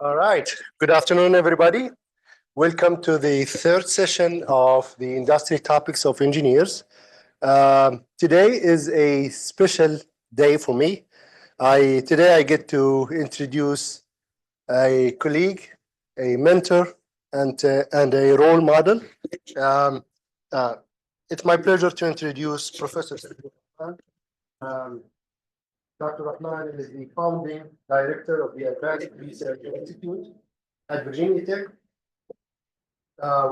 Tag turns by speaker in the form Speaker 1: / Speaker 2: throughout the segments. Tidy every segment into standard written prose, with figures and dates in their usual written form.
Speaker 1: All right. Good afternoon, everybody. Welcome to the third session of the Industry Topics of Engineers. Today is a special day for me. Today I get to introduce a colleague, a mentor, and a role model. Um, uh, it's my pleasure to introduce Professor Saifur Rahman. Dr. Rahman is the founding director of the Advanced Research Institute at Virginia Tech,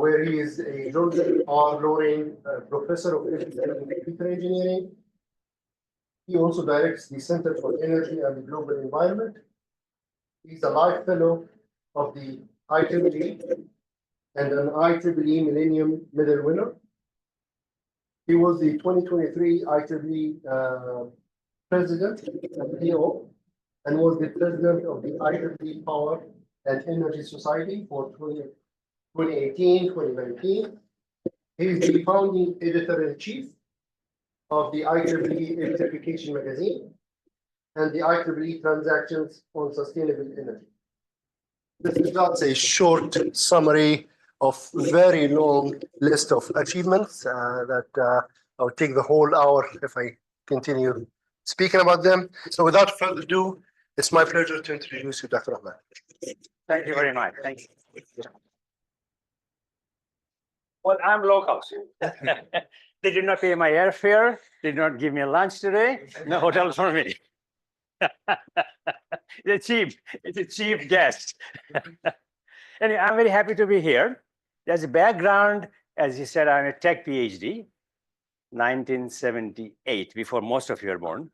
Speaker 1: where he is a Georgia Lorraine professor of computer engineering. He also directs the Center for Energy and the Global Environment. He's a life fellow of the IEEE and an IEEE Millennium Medal winner. He was the 2023 IEEE president and PO, and was the president of the IEEE Power and Energy Society for 2018, 2019. He is the founding editor-in-chief of the IEEE Electrification magazine and the IEEE Transactions on Sustainable Energy. This is not a short summary of very long list of achievements that I'll take the whole hour if I continue speaking about them. So without further ado, it's my pleasure to introduce you, Dr. Rahman.
Speaker 2: Thank you very much. Thank you. Well, I'm local. They did not pay my airfare. They did not give me lunch today. No hotels for me. It's a cheap guest. Anyway, I'm very happy to be here. There's a background, as you said, I'm a tech PhD, 1978, before most of you are born.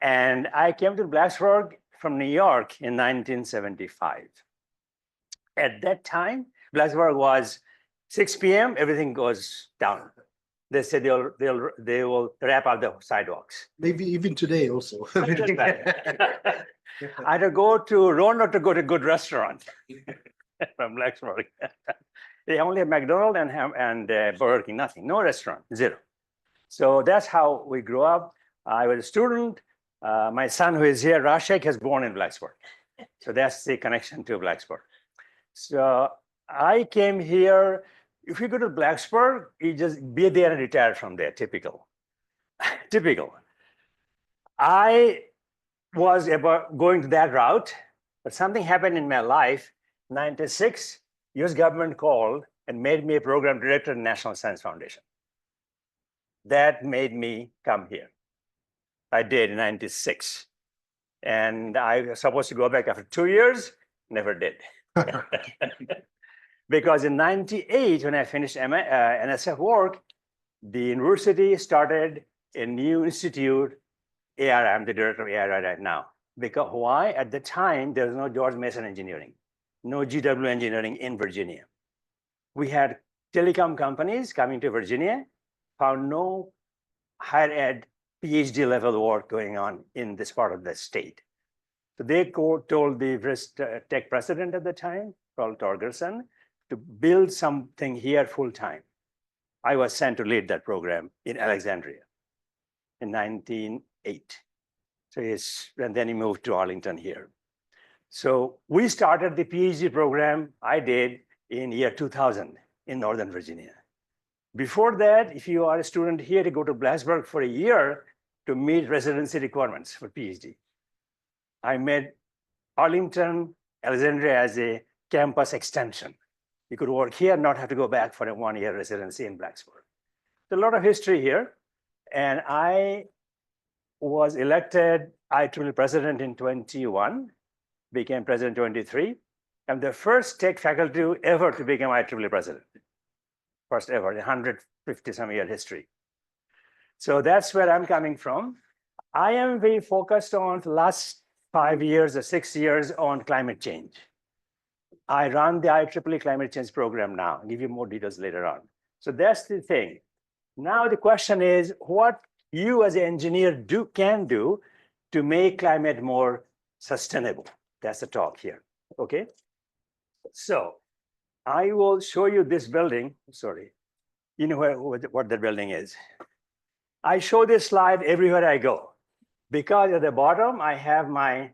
Speaker 2: And I came to Blacksburg from New York in 1975. At that time, Blacksburg was 6 p.m., everything goes down. They said they will wrap up the sidewalks.
Speaker 1: Maybe even today also.
Speaker 2: I had to go to Rome to go to a good restaurant from Blacksburg. They only have McDonald's and Burger King, nothing, no restaurant, zero. So that's how we grew up. I was a student. My son, who is here, Rashek, was born in Blacksburg. So that's the connection to Blacksburg. So I came here. If you go to Blacksburg, you just be there and retire from there, typical. Typical. I was about going to that route, but something happened in my life. 96, US government called and made me a program director in National Science Foundation. That made me come here. I did in 96. And I was supposed to go back after 2 years, never did. Because in 98, when I finished NSF work, the university started a new institute, ARI. I'm the director of ARI right now. Because why? At the time, there was no George Mason engineering, no GW engineering in Virginia. We had telecom companies coming to Virginia, found no higher ed PhD level work going on in this part of the state. So they told the tech president at the time, Carl Torgerson, to build something here full time. I was sent to lead that program in Alexandria in 1908. So and then he moved to Arlington here. So we started the PhD program I did in year 2000 in Northern Virginia. Before that, if you are a student here, you go to Blacksburg for a year to meet residency requirements for PhD. I made Arlington, Alexandria as a campus extension. You could work here, not have to go back for a 1-year residency in Blacksburg. There's a lot of history here. And I was elected IEEE president in 21, became president in 23. I'm the first tech faculty ever to become IEEE president. First ever, in 150 some year history. So that's where I'm coming from. I am very focused on the last 5 years or 6 years on climate change. I run the IEEE Climate Change program now. I'll give you more details later on. So that's the thing. Now the question is what you as an engineer can do to make climate more sustainable. That's the talk here, okay? So I will show you this building. Sorry, you know what the building is. I show this slide everywhere I go because at the bottom I have my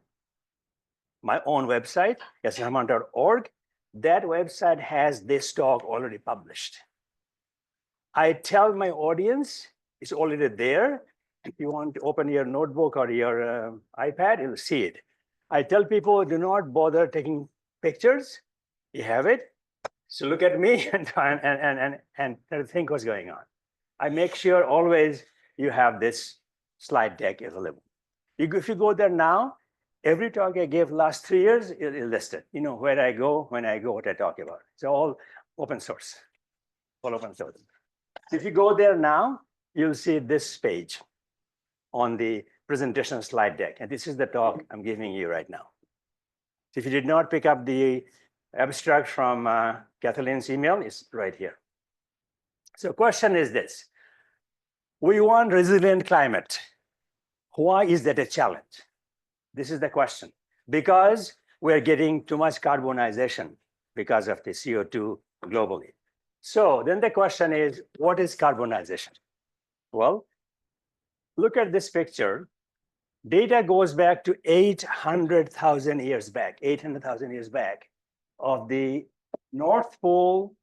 Speaker 2: my own website, saifurrahman.org. That website has this talk already published. I tell my audience, it's already there. If you want to open your notebook or your iPad, you'll see it. I tell people, do not bother taking pictures. You have it. So look at me and think what's going on. I make sure always you have this slide deck available. If you go there now, every talk I gave last 3 years is listed. You know where I go, when I go, what I talk about. It's all open source. All open source. If you go there now, you'll see this page on the presentation slide deck. And this is the talk I'm giving you right now. So if you did not pick up the abstract from Kathleen's email, it's right here. So question is this. We want resilient climate. Why is that a challenge? This is the question. Because we're getting too much carbonization because of the CO2 globally. So then the question is, what is carbonization? Well, look at this picture. Data goes back to 800,000 years back, 800,000 years back of the North Pole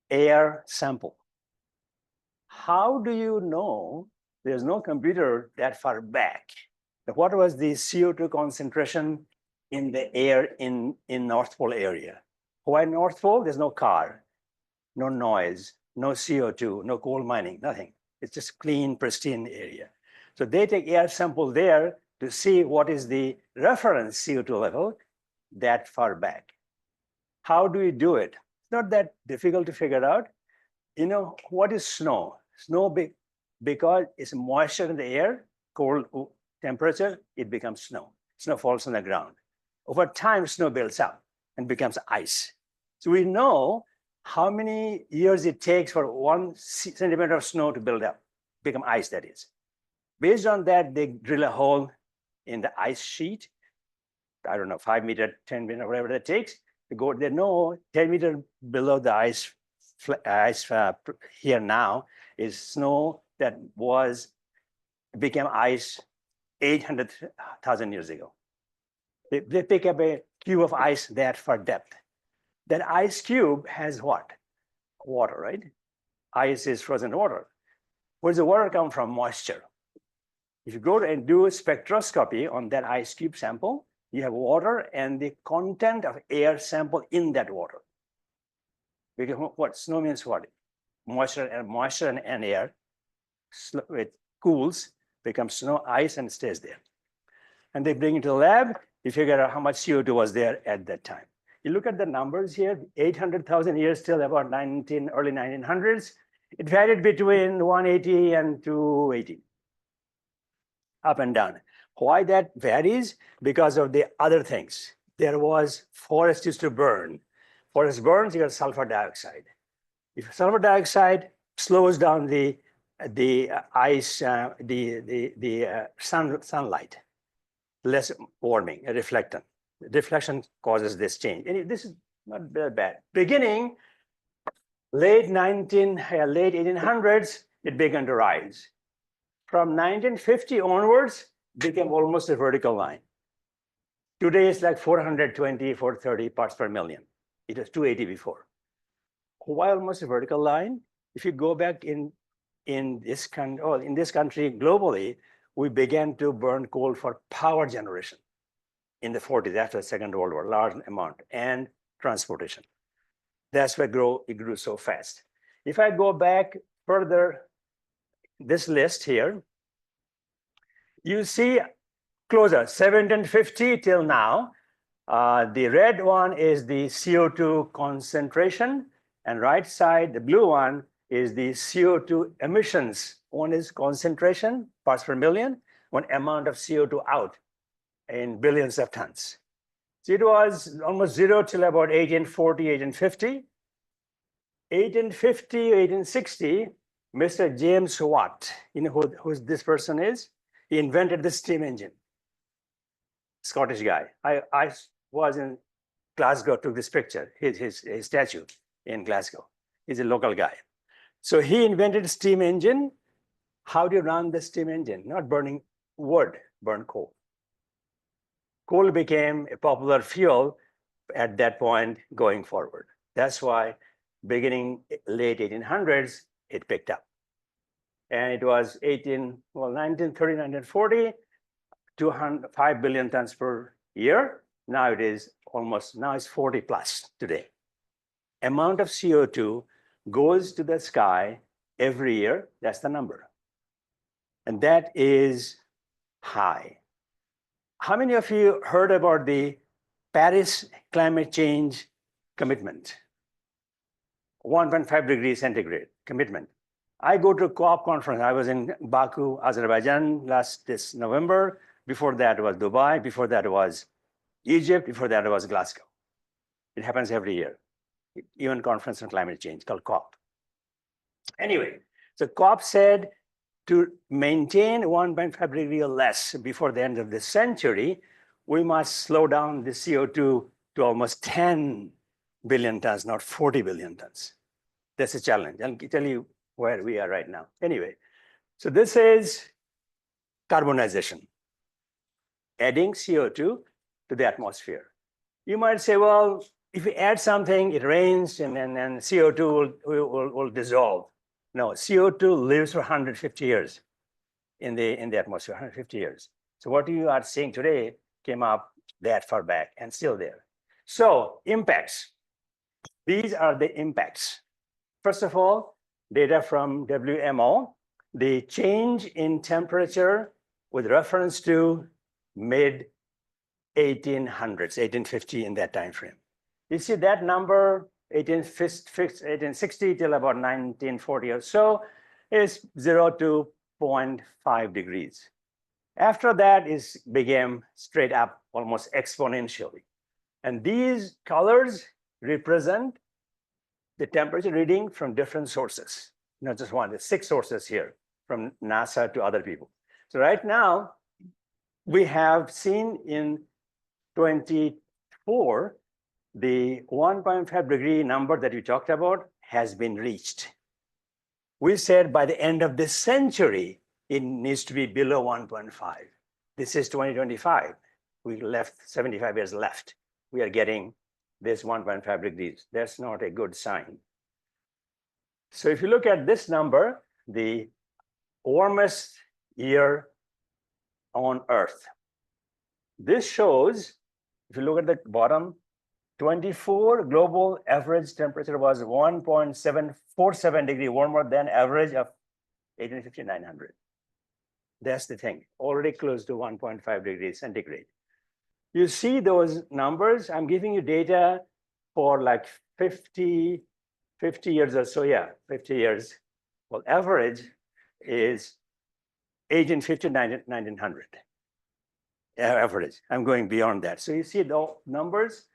Speaker 2: air sample. How do you know there's no computer that far back? What was the CO2 concentration in the air in North Pole area? Why North Pole? There's no car, no noise, no CO2, no coal mining, nothing. It's just clean, pristine area. So they take air sample there to see what is the reference CO2 level that far back. How do we do it? It's not that difficult to figure out. You know, what is snow? Snow, because it's moisture in the air, cold temperature, it becomes snow. Snow falls on the ground. Over time, snow builds up and becomes ice. So we know how many years it takes for 1 centimeter of snow to build up, become ice, that is. Based on that, they drill a hole in the ice sheet. I don't know, 5 meter, 10 meter, whatever that takes. They know 10 meter below the ice here now is snow that became ice 800,000 years ago. They pick up a cube of ice that far depth. That ice cube has what? Water, right? Ice is frozen water. Where does the water come from? Moisture. If you go and do a spectroscopy on that ice cube sample, you have water and the content of air sample in that water. Because what snow means what? Moisture and air. It cools, becomes snow, ice, and stays there. And they bring it to the lab, you figure out how much CO2 was there at that time. You look at the numbers here, 800,000 years till about early 1900s. It varied between 180 and 280, up and down. Why that varies? Because of the other things. There was forest used to burn. Forest burns, you got sulfur dioxide. If sulfur dioxide slows down the ice, sunlight, less warming, a reflectant. Deflection causes this change. And this is not that bad. Beginning, late 1800s, it began to rise. From 1950 onwards, became almost a vertical line. Today it's like 420, 430 parts per million. It was 280 before. Why almost a vertical line? If you go back in this country globally, we began to burn coal for power generation in the 40s after the Second World War, large amount, and transportation. That's why it grew so fast. If I go back further, this list here, you see closer, 1750 till now. The red one is the CO2 concentration, and right side, the blue one, is the CO2 emissions. One is concentration, parts per million, one amount of CO2 out in billions of tons. So it was almost zero till about 1840, 1850. 1850, 1860, Mr. James Watt, you know who this person is? He invented the steam engine. Scottish guy. I was in Glasgow, took this picture, his statue in Glasgow. He's a local guy. So he invented steam engine. How do you run the steam engine? Not burning wood, burn coal. coal became a popular fuel at that point going forward. That's why beginning late 1800s, it picked up. And it was 1930, 1940, 5 billion tons per year. Now it is now it's 40 plus today. Amount of CO2 goes to the sky every year. That's the number. And that is high. How many of you heard about the Paris climate change commitment? 1.5 degrees centigrade commitment. I go to a COP conference. I was in Baku, Azerbaijan this November. Before that was Dubai. Before that was Egypt. Before that was Glasgow. It happens every year. UN conference on climate change called COP. Anyway, so COP said to maintain 1.5 degree or less before the end of the century, we must slow down the CO2 to almost 10 billion tons, not 40 billion tons. That's a challenge. I'll tell you where we are right now. Anyway, so this is carbonization, adding CO2 to the atmosphere. You might say, well, if we add something, it rains and then CO2 will dissolve. No, CO2 lives for 150 years in the atmosphere, 150 years. So what you are seeing today came up that far back and still there. So impacts. These are the impacts. First of all, data from WMO, the change in temperature with reference to mid 1800s, 1850 in that time frame. You see that number, 1860 till about 1940 or so, is 0 to 0.5 degrees. After that, it became straight up, almost exponentially. And these colors represent the temperature reading from different sources, not just one. There's 6 sources here, from NASA to other people. So right now, we have seen in 24, the 1.5 degree number that we talked about has been reached. We said by the end of this century, it needs to be below 1.5. This is 2025. We left 75 years left. We are getting this 1.5 degrees. That's not a good sign. So if you look at this number, the warmest year on Earth, this shows, if you look at the bottom, 24 global average temperature was 1.747 degree warmer than average of 1850, 900. That's the thing, already close to 1.5 degrees centigrade. You see those numbers. I'm giving you data for like 50 years or so. Yeah, 50 years. Well, average is 1850, 1900. Average. I'm going beyond that. So you see the numbers.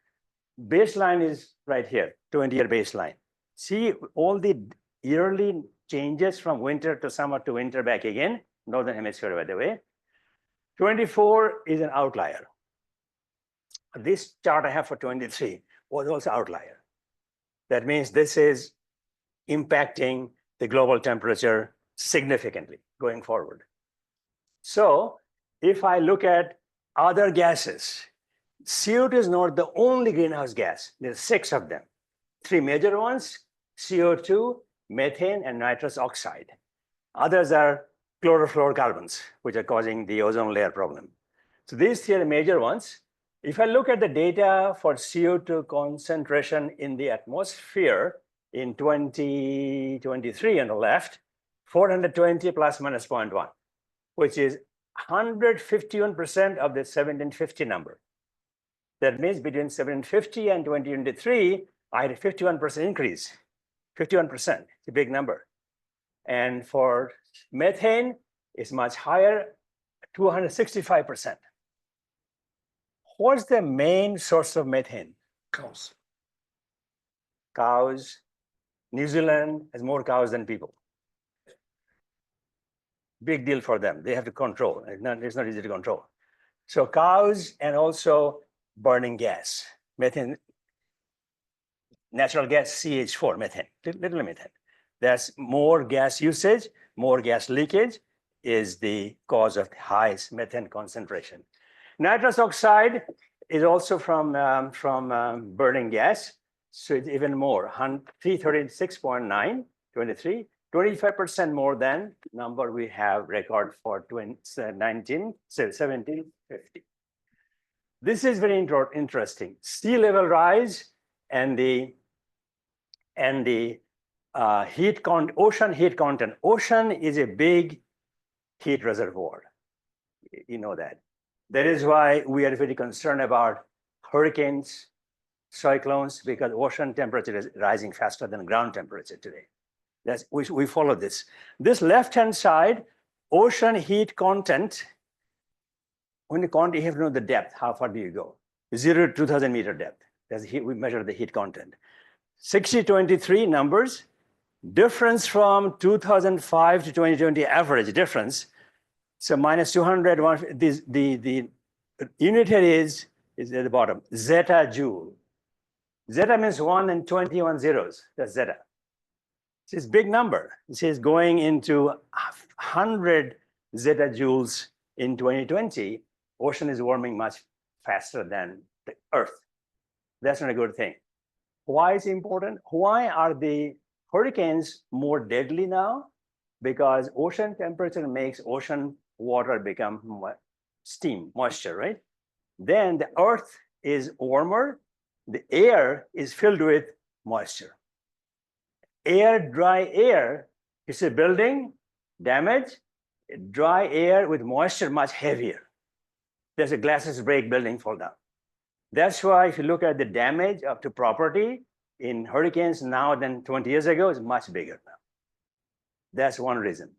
Speaker 2: Baseline is right here, 20-year baseline. See all the yearly changes from winter to summer to winter back again, northern hemisphere, by the way. 24 is an outlier. This chart I have for 23 was also outlier. That means this is impacting the global temperature significantly going forward. So if I look at other gases, CO2 is not the only greenhouse gas. There's 6 of them. 3 major ones, CO2, methane, and nitrous oxide. Others are chlorofluorocarbons, which are causing the ozone layer problem. So these 3 are the major ones. If I look at the data for CO2 concentration in the atmosphere in 2023 on the left, 420 plus minus 0.1, which is 151% of the 1750 number. That means between 750 and 2023, I had a 51% increase. 51%, it's a big number. And for methane, it's much higher, 265%. What's the main source of methane? Cows. Cows. New Zealand has more cows than people. Big deal for them. They have to control. It's not easy to control. So cows and also burning gas, methane, natural gas, CH4, methane, little methane. There's more gas usage, more gas leakage is the cause of the highest methane concentration. Nitrous oxide is also from burning gas. So it's even more, 336.9, 23, 25% more than number we have record for 1750. This is very interesting. Sea level rise and the ocean heat content. Ocean is a big heat reservoir. You know that. That is why we are very concerned about hurricanes, cyclones, because ocean temperature is rising faster than ground temperature today. We follow this. This left-hand side, ocean heat content. When you count, you have to know the depth. How far do you go? 0 to 2,000 meter depth. We measure the heat content. 60-23 numbers. Difference from 2005 to 2020 average difference. So minus 200. The unit here is at the bottom. Zeta joule. Zeta means 1 and 21 zeros. That's zeta. This is big number. This is going into 100 zeta joules in 2020. Ocean is warming much faster than the Earth. That's not a good thing. Why is it important? Why are the hurricanes more deadly now? Because ocean temperature makes ocean water become steam, moisture, right? Then the Earth is warmer. The air is filled with moisture. Dry air, it's a building, damage, dry air with moisture much heavier. There's a glasses break, building fall down. That's why if you look at the damage up to property in hurricanes now than 20 years ago, is much bigger now. That's one reason.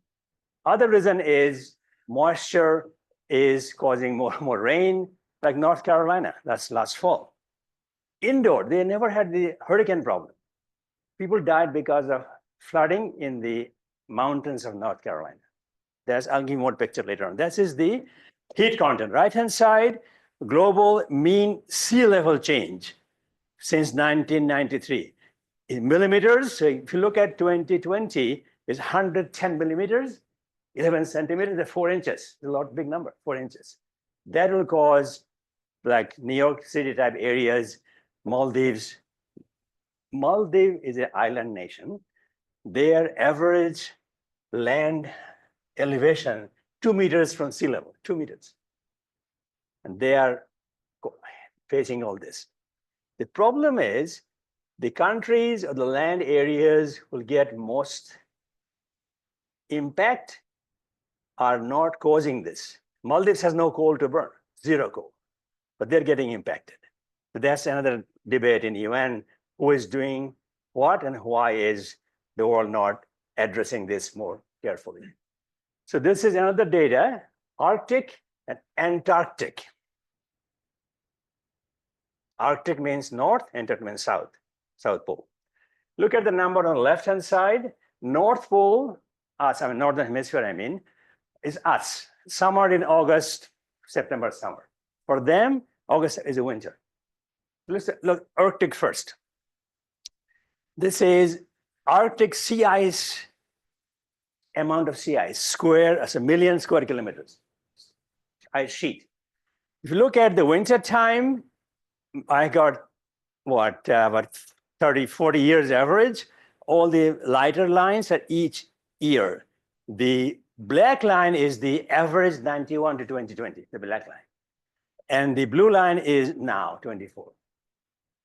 Speaker 2: Other reason is moisture is causing more rain, like North Carolina, that's last fall. Indoor, they never had the hurricane problem. People died because of flooding in the mountains of North Carolina. I'll give you more picture later on. This is the heat content. Right-hand side, global mean sea level change since 1993. In millimeters, so if you look at 2020, it's 110 millimeters, 11 centimeters, that's 4 inches. It's a lot big number, 4 inches. That will cause like New York City type areas, Maldives. Maldives is an island nation. Their average land elevation 2 meters from sea level, 2 meters. And they are facing all this. The problem is the countries or the land areas will get most impact are not causing this. Maldives has no coal to burn, 0 coal, but they're getting impacted. So that's another debate in UN, who is doing what and why is the world not addressing this more carefully. So this is another data, Arctic and Antarctic. Arctic means north, Antarctic means south, South Pole. Look at the number on the left-hand side. North Pole, Northern Hemisphere, is us. Summer in August, September, summer. For them, August is a winter. Let's look Arctic first. This is Arctic sea ice, amount of sea ice, square, as 1 million square kilometers, ice sheet. If you look at the winter time, I got what, about 30, 40 years average. All the lighter lines are each year. The black line is the average 91 to 2020, the black line. And the blue line is now 24.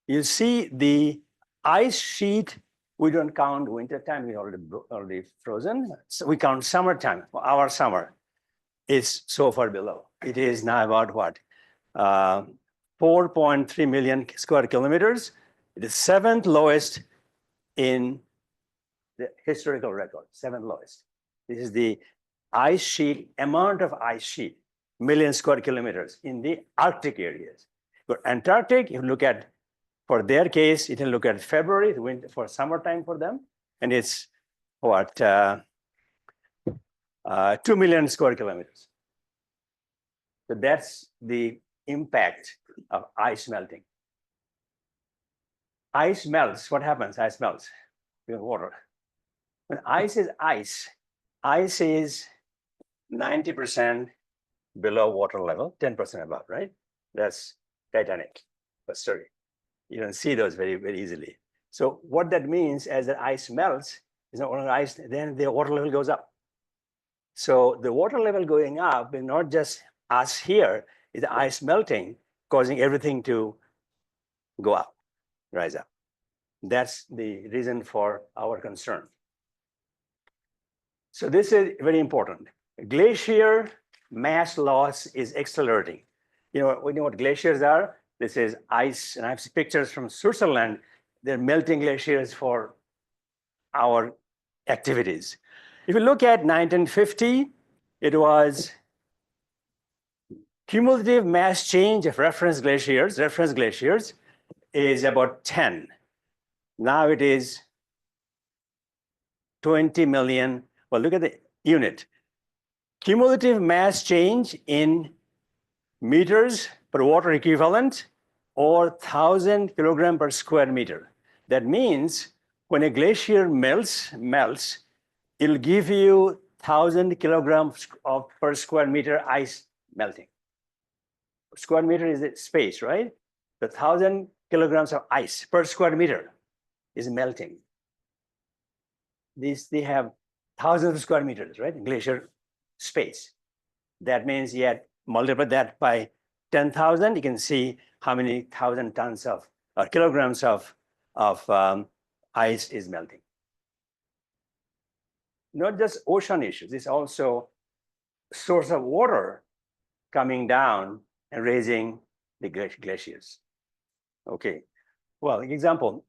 Speaker 2: You see the ice sheet, we don't count winter time, we already frozen. So we count summertime. Our summer is so far below. It is now about what? 4.3 million square kilometers. It is 7th lowest in the historical record, 7th lowest. This is the ice sheet, amount of ice sheet, million square kilometers in the Arctic areas. For Antarctic, you look at, for their case, you can look at February, the winter, for summertime for them, and it's what, 2 million square kilometers. So that's the impact of ice melting. Ice melts, what happens? Ice melts in water. When ice is 90% below water level, 10% above, right? That's Titanic, but story. You don't see those very, very easily. So what that means, as the ice melts, is not only ice, then the water level goes up. So the water level going up is not just us here, it's the ice melting, causing everything to go up, rise up. That's the reason for our concern. So this is very important. Glacier mass loss is accelerating. You know what glaciers are? This is ice, and I have pictures from Switzerland. They're melting glaciers for our activities. If you look at 1950, it was cumulative mass change of reference glaciers is about 10. Now it is 20 million. Well, look at the unit. Cumulative mass change in meters per water equivalent or 1,000 kilogram per square meter. That means when a glacier melts, it'll give you 1,000 kilograms per square meter ice melting. Square meter is the space, right? The 1,000 kilograms of ice per square meter is melting. They have thousands of square meters, right? Glacier space. That means you had multiply that by 10,000, you can see how many thousand tons of or kilograms of ice is melting. Not just ocean issues, it's also source of water coming down and raising the glaciers. Okay, well, example,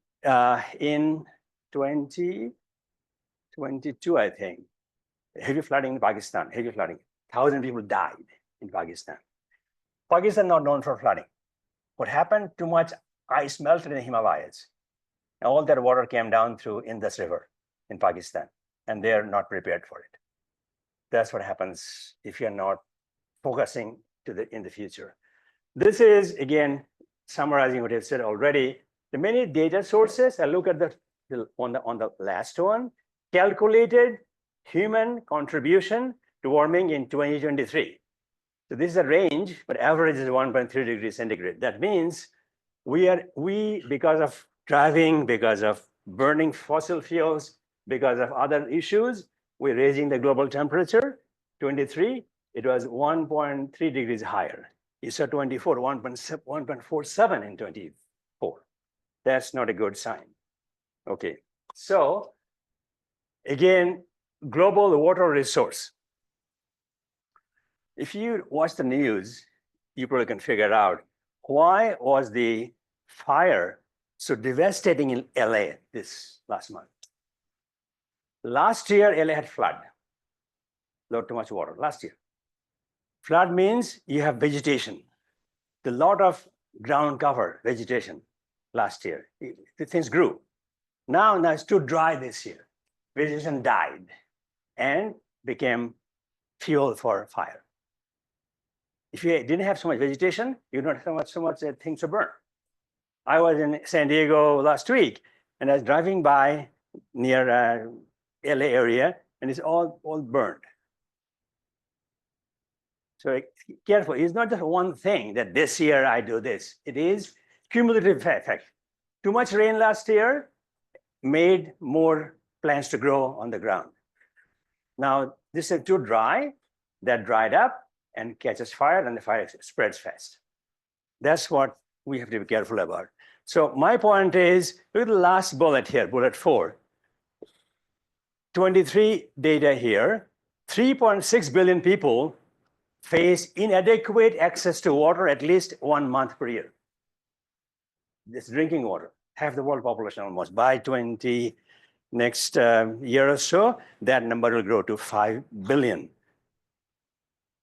Speaker 2: in 2022, I think, heavy flooding in Pakistan, 1,000 people died in Pakistan. Pakistan not known for flooding. What happened? Too much ice melted in the Himalayas. And all that water came down through Indus River in Pakistan, and they're not prepared for it. That's what happens if you're not focusing in the future. This is, again, summarizing what I've said already. The many data sources, I look at on the last one, calculated human contribution to warming in 2023. So this is a range, but average is 1.3 degrees centigrade. That means we because of driving, because of burning fossil fuels, because of other issues, we're raising the global temperature. 23, it was 1.3 degrees higher. You saw 24, 1.47 in 24. That's not a good sign. Okay, so again, global water resource. If you watch the news, you probably can figure out why was the fire so devastating in LA this last month. Last year, LA had flood. Not too much water last year. Flood means you have vegetation. A lot of ground cover vegetation last year. The things grew. Now it's too dry this year. Vegetation died and became fuel for fire. If you didn't have so much vegetation, you don't have so much things to burn. I was in San Diego last week, and I was driving by near LA area, and it's all burned. So careful, it's not just one thing that this year I do this. It is cumulative effect. Too much rain last year made more plants to grow on the ground. Now, this is too dry, that dried up and catches fire, and the fire spreads fast. That's what we have to be careful about. So my point is, look at the last bullet here, bullet 4. 23 data here, 3.6 billion people face inadequate access to water at least 1 month per year. This drinking water, half the world population almost. By next year or so, that number will grow to 5 billion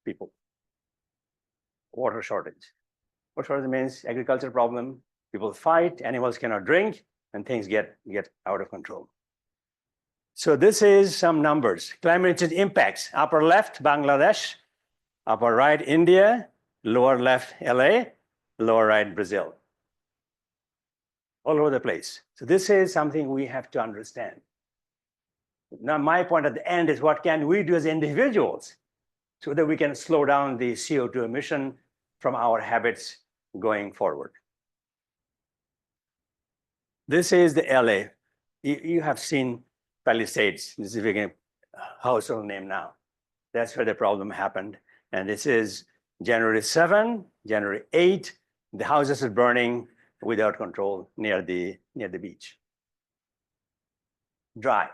Speaker 2: people. Water shortage. Water shortage means agriculture problem, people fight, animals cannot drink, and things get out of control. So this is some numbers. Climate change impacts. Upper left, Bangladesh. Upper right, India. Lower left, LA. Lower right, Brazil. All over the place. So this is something we have to understand. Now, my point at the end is what can we do as individuals so that we can slow down the CO2 emission from our habits going forward. This is the LA. You have seen Palisades. This is a household name now. That's where the problem happened. And this is January 7, January 8, the houses are burning without control near the beach. Dry.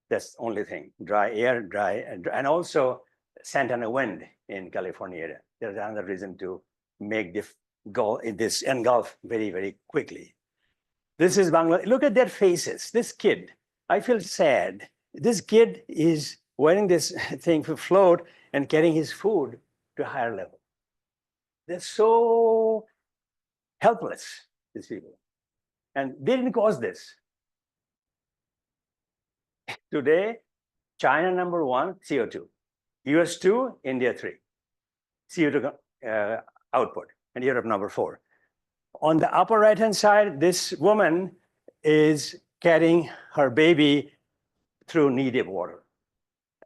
Speaker 2: That's the only thing. Dry air, dry, and also Santana wind in California. There's another reason to make this engulf very, very quickly. This is Bangladesh. Look at their faces. This kid, I feel sad. This kid is wearing this thing to float and carrying his food to a higher level. They're so helpless, these people. And they didn't cause this. Today, China #1, CO2. US 2, India 3. CO2 output, and Europe #4. On the upper right-hand side, this woman is carrying her baby through knee-deep water.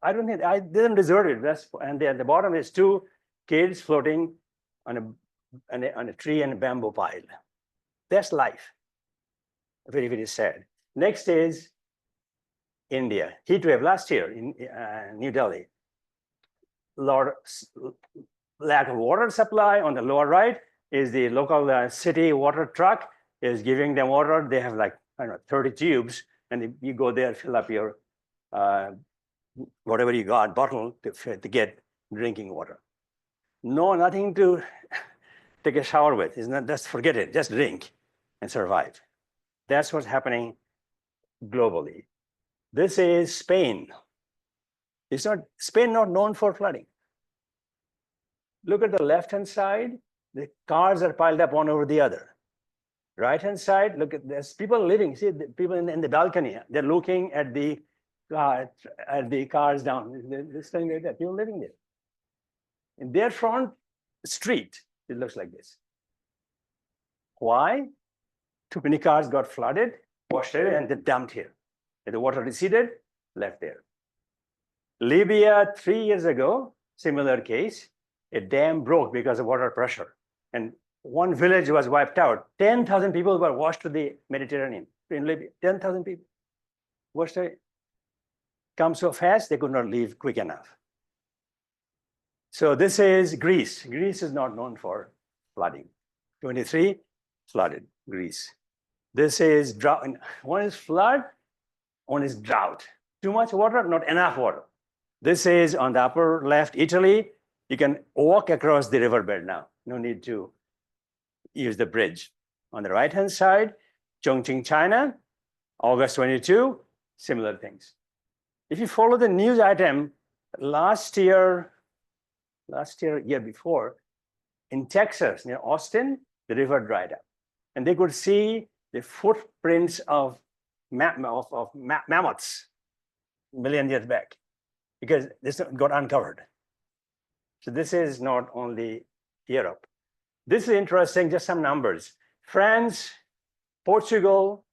Speaker 2: I didn't desert it. And at the bottom is 2 kids floating on a tree and a bamboo pile. That's life. Very, very sad. Next is India. Heat wave last year in New Delhi. Lack of water supply. On the lower right is the local city water truck is giving them water. They have like, I don't know, 30 tubes, and you go there, fill up your whatever you got, bottle to get drinking water. No, nothing to take a shower with. It's not, just forget it. Just drink and survive. That's what's happening globally. This is Spain. Spain not known for flooding. Look at the left-hand side. The cars are piled up one over the other. Right-hand side, look at this. People living. See the people in the balcony. They're looking at the cars down. They're standing like that. People living there. In their front street, it looks like this. Why? Too many cars got flooded, washed away, and then dumped here. And the water receded, left there. Libya, 3 years ago, similar case, a dam broke because of water pressure. And one village was wiped out. 10,000 people were washed to the Mediterranean in Libya. 10,000 people washed away. Come so fast, they could not leave quick enough. So this is Greece. Greece is not known for flooding. 23, flooded, Greece. This is drought. One is flood, one is drought. Too much water, not enough water. This is on the upper left, Italy. You can walk across the riverbed now. No need to use the bridge. On the right-hand side, Chongqing, China, August 22, similar things. If you follow the news item, year before, in Texas, near Austin, the river dried up. And they could see the footprints of mammoths a million years back, because this got uncovered. So this is not only Europe. This is interesting, just some numbers. France, Portugal,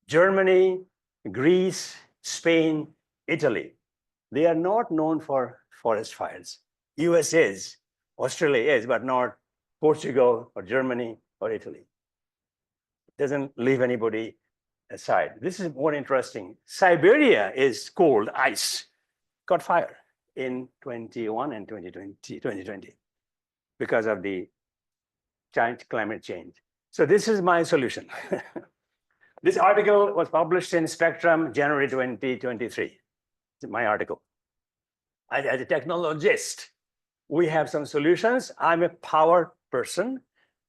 Speaker 2: Germany, Greece, Spain, Italy. They are not known for forest fires. US is, Australia is, but not Portugal or Germany or Italy. It doesn't leave anybody aside. This is more interesting. Siberia is cold, ice, caught fire in 21 and 2020 because of the climate change. So this is my solution. This article was published in Spectrum, January 2023. It's my article. As a technologist, we have some solutions. I'm a power person.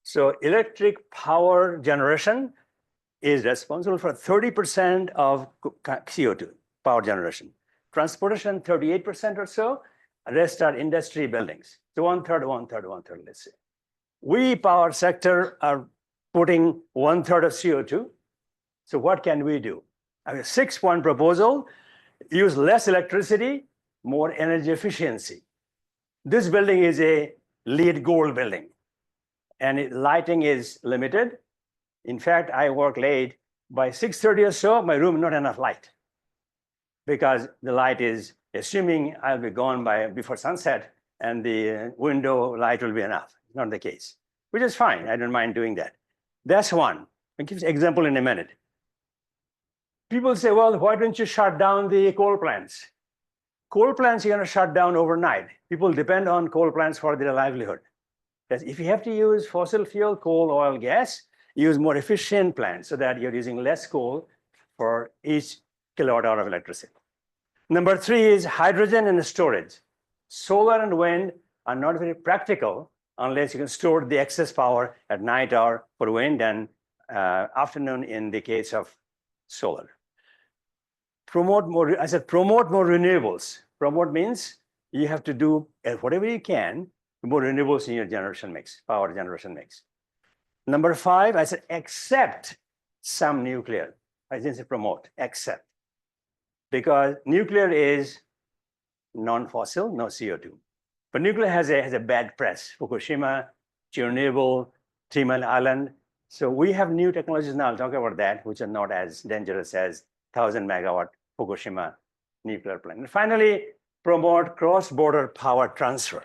Speaker 2: So electric power generation is responsible for 30% of CO2 power generation. Transportation, 38% or so. Rest are industry buildings. So one third, let's say. We, power sector, are putting 1/3 of CO2. So what can we do? I have a 6-point proposal. Use less electricity, more energy efficiency. This building is a LEED Gold building, and lighting is limited. In fact, I work late. By 6:30 or so, my room not enough light, because the light is assuming I'll be gone before sunset and the window light will be enough. Not the case, which is fine. I don't mind doing that. That's one. I'll give you an example in a minute. People say, well, why don't you shut down the coal plants? Coal plants you're going to shut down overnight. People depend on coal plants for their livelihood. Because if you have to use fossil fuel, coal, oil, gas, use more efficient plants so that you're using less coal for each kilowatt hour of electricity. Number three is hydrogen and storage. Solar and wind are not very practical unless you can store the excess power at night or for wind and afternoon in the case of solar. Promote more renewables. Promote means you have to do whatever you can, more renewables in your generation mix, power generation mix. Number five, I said, accept some nuclear. I didn't say promote, accept. Because nuclear is non-fossil, no CO2. But nuclear has a bad press, Fukushima, Chernobyl, 3 Mile Island. So we have new technologies now, I'll talk about that, which are not as dangerous as 1,000 megawatt Fukushima nuclear plant. And finally, promote cross-border power transfer.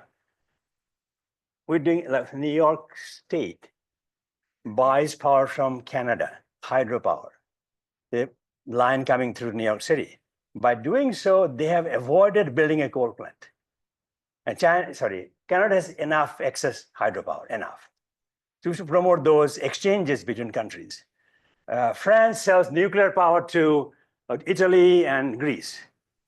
Speaker 2: We're doing, like New York State buys power from Canada, hydropower, the line coming through New York City. By doing so, they have avoided building a coal plant. And Canada has enough excess hydropower, enough. To promote those exchanges between countries. France sells nuclear power to Italy and Greece.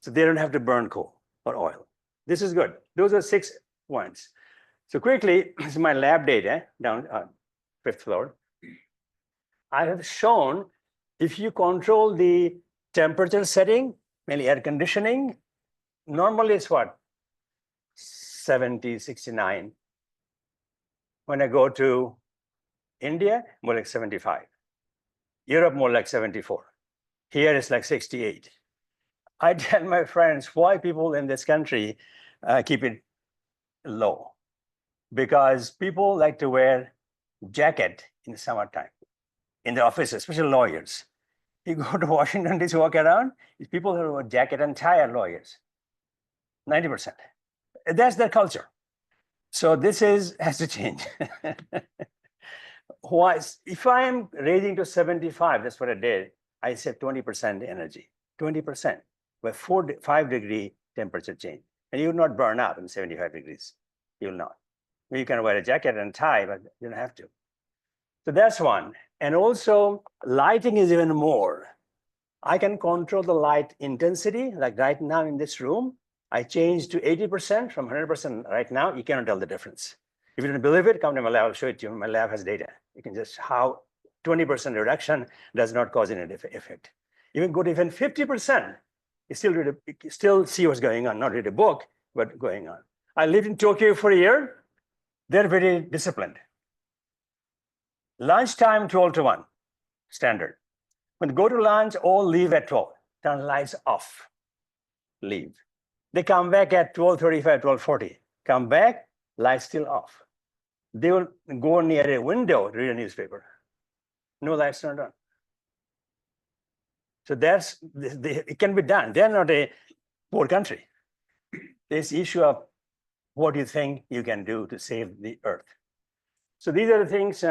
Speaker 2: So they don't have to burn coal or oil. This is good. Those are 6 points. So quickly, this is my lab data down 5th floor. I have shown if you control the temperature setting, mainly air conditioning, normally it's what? 70, 69. When I go to India, more like 75. Europe, more like 74. Here it's like 68. I tell my friends why people in this country keep it low. Because people like to wear jacket in the summertime in the offices, especially lawyers. You go to Washington DC, walk around, people who wear jacket and tie are lawyers, 90%. That's their culture. So this has to change. Why? If I am raising to 75, that's what I did. I said 20% energy, 20%, with 5 degree temperature change. And you will not burn up in 75 degrees. You will not. You can wear a jacket and tie, but you don't have to. So that's one. And also, lighting is even more. I can control the light intensity, like right now in this room. I changed to 80% from 100% right now. You cannot tell the difference. If you don't believe it, come to my lab, I'll show it to you. My lab has data. You can just how 20% reduction does not cause any effect. Even go to even 50%, you still see what's going on, not read a book, but going on. I lived in Tokyo for a year. They're very disciplined. Lunchtime, 12 to 1, standard. When they go to lunch, all leave at 12. Turn lights off, leave. They come back at 12:35, 12:40. Come back, lights still off. They will go near a window to read a newspaper. No lights turned on. So it can be done. They're not a poor country. This issue of what you think you can do to save the earth. So these are the things.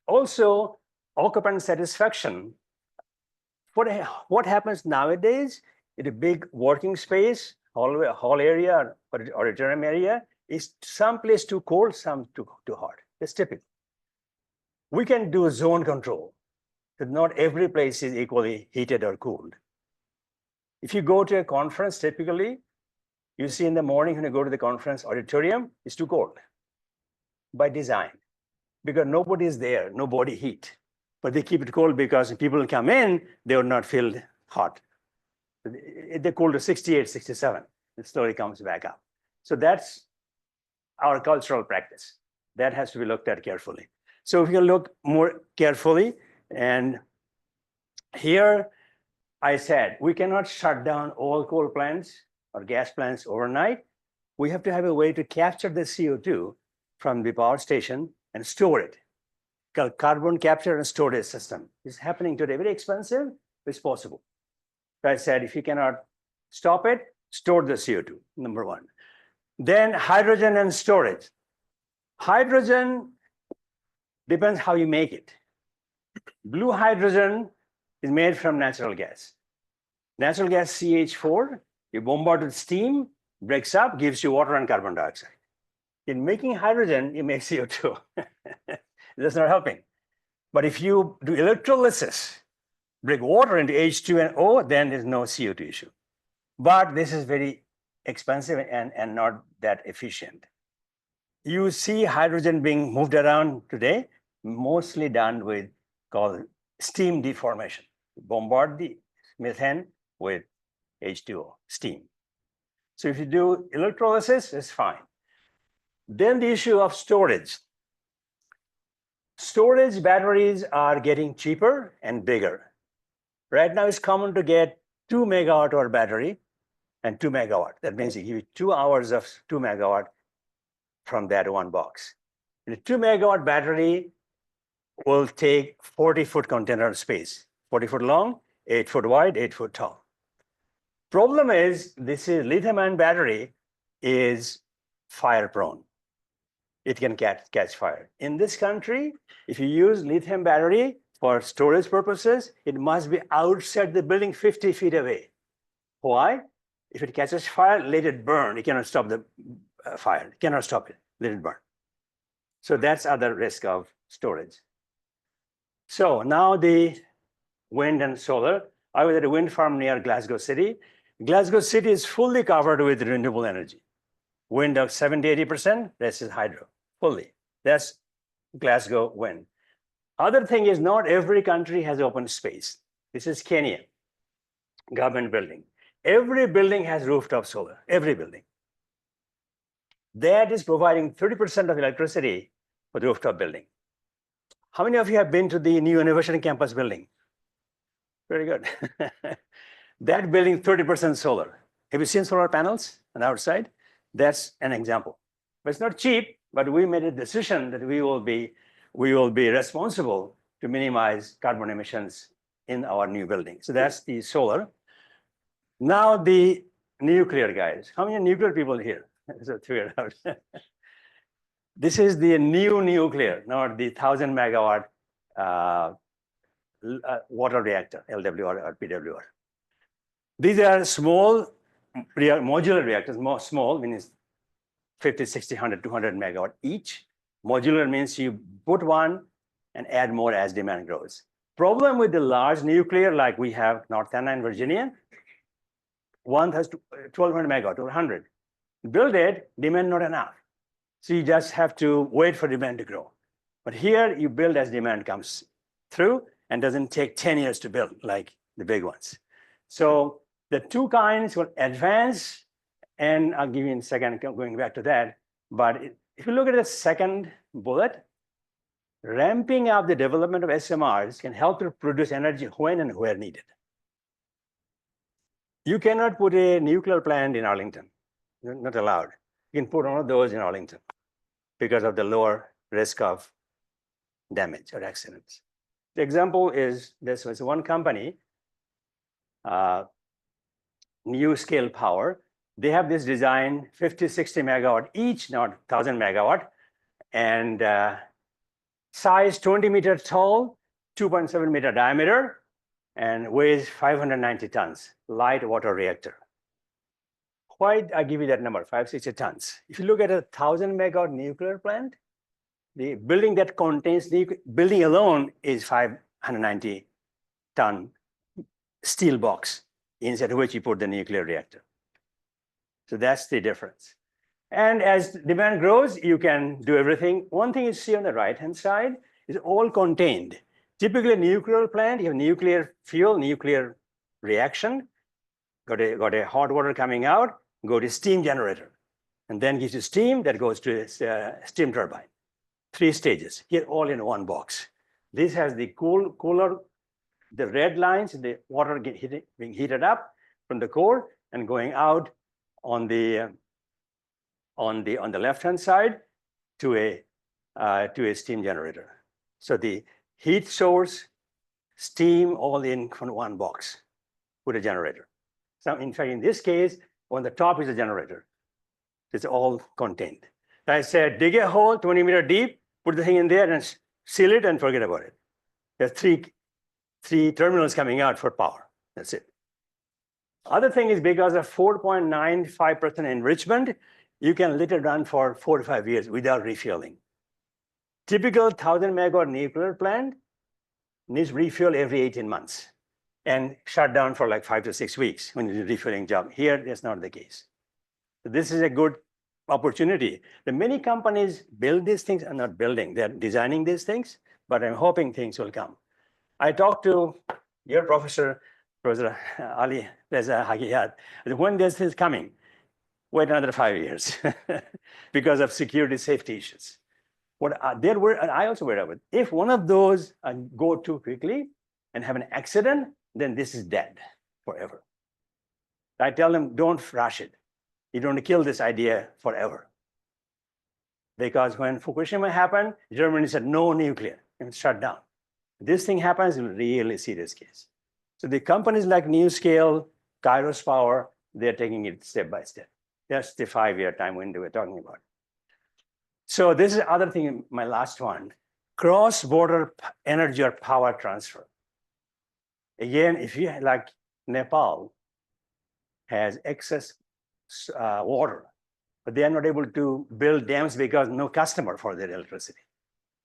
Speaker 2: Also, occupant satisfaction. What happens nowadays in a big working space, hall area, or auditorium area, is some place too cold, some too hot. It's typical. We can do zone control, but not every place is equally heated or cooled. If you go to a conference, typically, you see in the morning when you go to the conference auditorium, it's too cold by design, because nobody is there, no body heat. But they keep it cold because when people come in, they will not feel hot. They cool to 68, 67. It slowly comes back up. So that's our cultural practice. That has to be looked at carefully. So if you look more carefully, and here I said, we cannot shut down all coal plants or gas plants overnight. We have to have a way to capture the CO2 from the power station and store it. Called carbon capture and storage system. It's happening today, very expensive, but it's possible. So I said, if you cannot stop it, store the CO2, number one. Then hydrogen and storage. Hydrogen depends how you make it. Blue hydrogen is made from natural gas. Natural gas CH4, you bombard with steam, breaks up, gives you water and carbon dioxide. In making hydrogen, you make CO2. That's not helping. But if you do electrolysis, break water into H2 and O, then there's no CO2 issue. But this is very expensive and not that efficient. You see hydrogen being moved around today, mostly done with called steam deformation. Bombard the methane with H2O, steam. So if you do electrolysis, it's fine. Then the issue of storage. Storage batteries are getting cheaper and bigger. Right now, it's common to get 2 megawatt-hour battery and 2 megawatt. That means you give you 2 hours of 2 megawatt from that one box. The 2 megawatt battery will take 40-foot container space, 40 foot long, 8 foot wide, 8 foot tall. Problem is, this is lithium-ion battery is fire prone. It can catch fire. In this country, if you use lithium battery for storage purposes, it must be outside the building 50 feet away. Why? If it catches fire, let it burn. You cannot stop the fire. You cannot stop it. Let it burn. So that's other risk of storage. So now the wind and solar. I was at a wind farm near Glasgow City. Glasgow City is fully covered with renewable energy. Wind of 70-80%, this is hydro, fully. That's Glasgow wind. Other thing is not every country has open space. This is Kenya, government building. Every building has rooftop solar, every building. That is providing 30% of electricity for the rooftop building. How many of you have been to the new innovation campus building? Very good. That building, 30% solar. Have you seen solar panels on the outside? That's an example. But it's not cheap, but we made a decision that we will be responsible to minimize carbon emissions in our new building. So that's the solar. Now the nuclear guys. How many nuclear people here? So figure out. This is the new nuclear, not the 1,000 megawatt water reactor, LWR or PWR. These are small modular reactors, more small, means 50, 60, 100, 200 megawatt each. Modular means you put one and add more as demand grows. Problem with the large nuclear, like we have North Carolina and Virginia, one has 1,200 megawatt or 100. Build it, demand not enough. So you just have to wait for demand to grow. But here you build as demand comes through and doesn't take 10 years to build like the big ones. So the two kinds will advance, and I'll give you in a second going back to that. But if you look at the second bullet, ramping up the development of SMRs can help to produce energy when and where needed. You cannot put a nuclear plant in Arlington. You're not allowed. You can put one of those in Arlington because of the lower risk of damage or accidents. The example is this was one company, New Scale Power. They have this design, 50, 60 megawatt each, not 1,000 megawatt, and size 20 meters tall, 2.7 meter diameter, and weighs 590 tons, light water reactor. Why I give you that number, 560 tons? If you look at a 1,000 megawatt nuclear plant, the building that contains the building alone is 590 ton steel box inside which you put the nuclear reactor. So that's the difference. And as demand grows, you can do everything. One thing you see on the right-hand side is all contained. Typically, a nuclear plant, you have nuclear fuel, nuclear reaction, got a hot water coming out, go to steam generator, and then gives you steam that goes to a steam turbine. 3 stages, here all in one box. This has the cooler, the red lines, the water being heated up from the core and going out on the left-hand side to a steam generator. So the heat source, steam, all in from one box with a generator. So in fact, in this case, On the top is a generator. It's all contained. I said, dig a hole 20 meters deep, put the thing in there and seal it and forget about it. There's three terminals coming out for power. That's it. Other thing is because of 4.95% enrichment, you can let it run for 4 to 5 years without refueling. Typical 1,000 megawatt nuclear plant needs refuel every 18 months and shut down for like 5 to 6 weeks when it's a refueling job. Here, that's not the case. So this is a good opportunity. The many companies build these things and not building. They're designing these things, but I'm hoping things will come. I talked to your professor, Professor Ali Reza Hagiyat, when this is coming, wait another 5 years because of security safety issues. There were, and I also worried about, if one of those go too quickly and have an accident, then this is dead forever. I tell them, don't rush it. You don't kill this idea forever. Because when Fukushima happened, Germany said no nuclear and shut down. This thing happens in a really serious case. So the companies like NewScale, Kairos Power, they're taking it step by step. That's the 5-year time window we're talking about. So this is the other thing, my last one, cross-border energy or power transfer. Again, if you like Nepal has excess water, but they are not able to build dams because no customer for their electricity.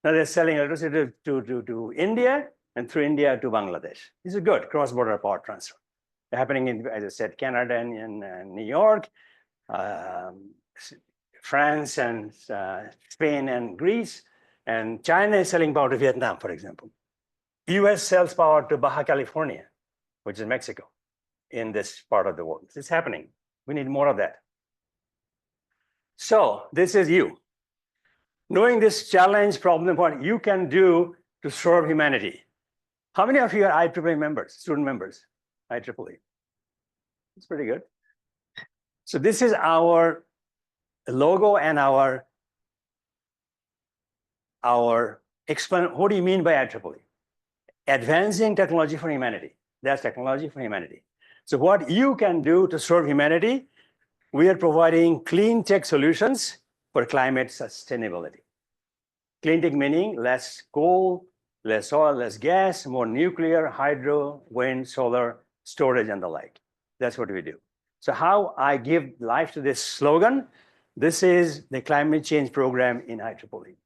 Speaker 2: Now they're selling electricity to India and through India to Bangladesh. This is good, cross-border power transfer. They're happening in, as I said, Canada and New York, France and Spain and Greece, and China is selling power to Vietnam, for example. US sells power to Baja California, which is Mexico, in this part of the world. It's happening. We need more of that. So this is you. Knowing this challenge, problem, what you can do to serve humanity. How many of you are IEEE members, student members? IEEE. It's pretty good. So this is our logo and our explain. What do you mean by IEEE? Advancing technology for humanity. That's technology for humanity. So what you can do to serve humanity, we are providing clean tech solutions for climate sustainability. Clean tech meaning less coal, less oil, less gas, more nuclear, hydro, wind, solar, storage, and the like. That's what we do. So how I give life to this slogan, this is the climate change program in IEEE.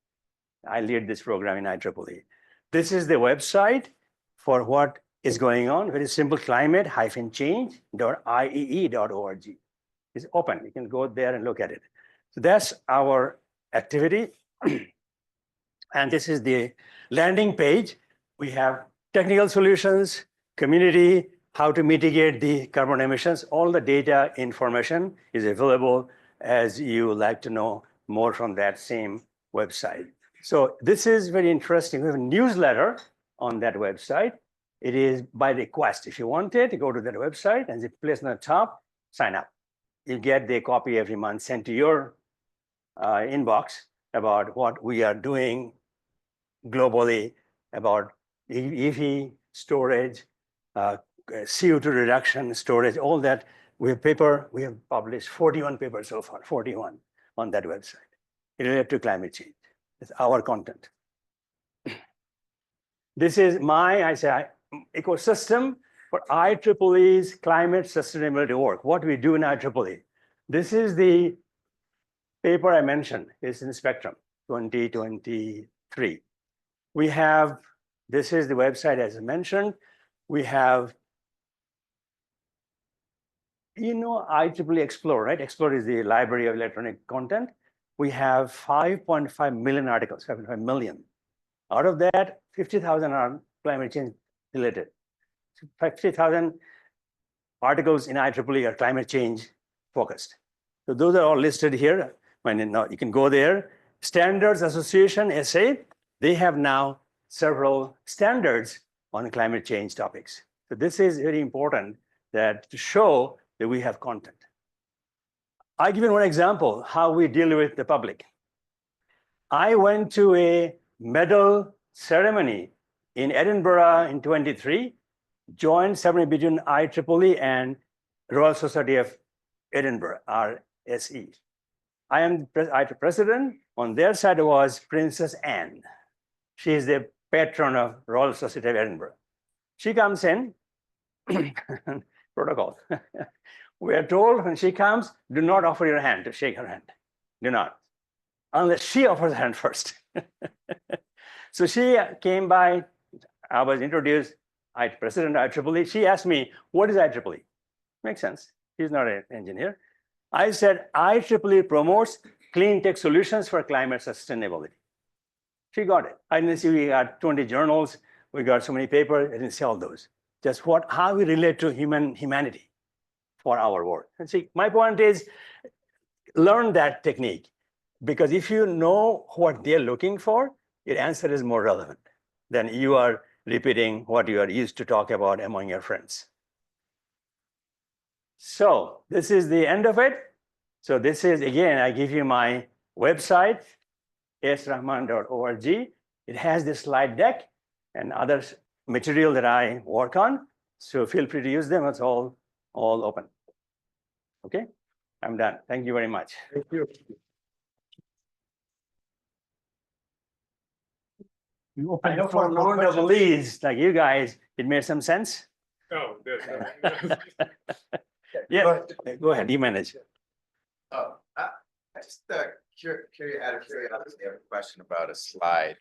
Speaker 2: I lead this program in IEEE. This is the website for what is going on. Very simple, climate-change.iee.org. It's open. You can go there and look at it. So that's our activity. And this is the landing page. We have technical solutions, community, how to mitigate the carbon emissions. All the data information is available as you like to know more from that same website. So this is very interesting. We have a newsletter on that website. It is by request. If you want it, go to that website and the place on the top, sign up. You get the copy every month sent to your inbox about what we are doing globally, about EV storage, CO2 reduction, storage, all that. We have published 41 papers so far, 41 on that website related to climate change. It's our content. This is my, ecosystem for IEEE's climate sustainability work, what we do in IEEE. This is the paper I mentioned, it's in Spectrum 2023. We have, this is the website as I mentioned. We have, IEEE Explore, right? Explore is the library of electronic content. We have 5.5 million articles, 5.5 million. Out of that, 50,000 are climate change related. 50,000 articles in IEEE are climate change focused. So those are all listed here. You can go there. Standards Association, SA, they have now several standards on climate change topics. So this is very important that to show that we have content. I give you one example, how we deal with the public. I went to a medal ceremony in Edinburgh in 23, joint ceremony between IEEE and Royal Society of Edinburgh, RSE. I am the president. On their side was Princess Anne. She is the patron of Royal Society of Edinburgh. She comes in, protocol. We are told when she comes, do not offer your hand to shake her hand. Do not, unless she offers her hand first. So she came by, I was introduced, President of IEEE. She asked me, what is IEEE? Makes sense. He's not an engineer. I said, IEEE promotes clean tech solutions for climate sustainability. She got it. I didn't see we got 20 journals, we got so many papers, I didn't see all those. Just how we relate to humanity for our work. And see, my point is, learn that technique, because if you know what they're looking for, your answer is more relevant than you are repeating what you are used to talk about among your friends. So this is the end of it. So this is, again, I give you my website, saifurrahman.org. It has this slide deck and other material that I work on. So feel free to use them. It's all open. Okay, I'm done. Thank you very much.
Speaker 1: Thank you.
Speaker 2: I hope for non-double-E's like you guys, it made some sense.
Speaker 3: Oh, good.
Speaker 2: Yeah, go ahead, you manage.
Speaker 4: Oh, I just out of curiosity, I have a question about a slide.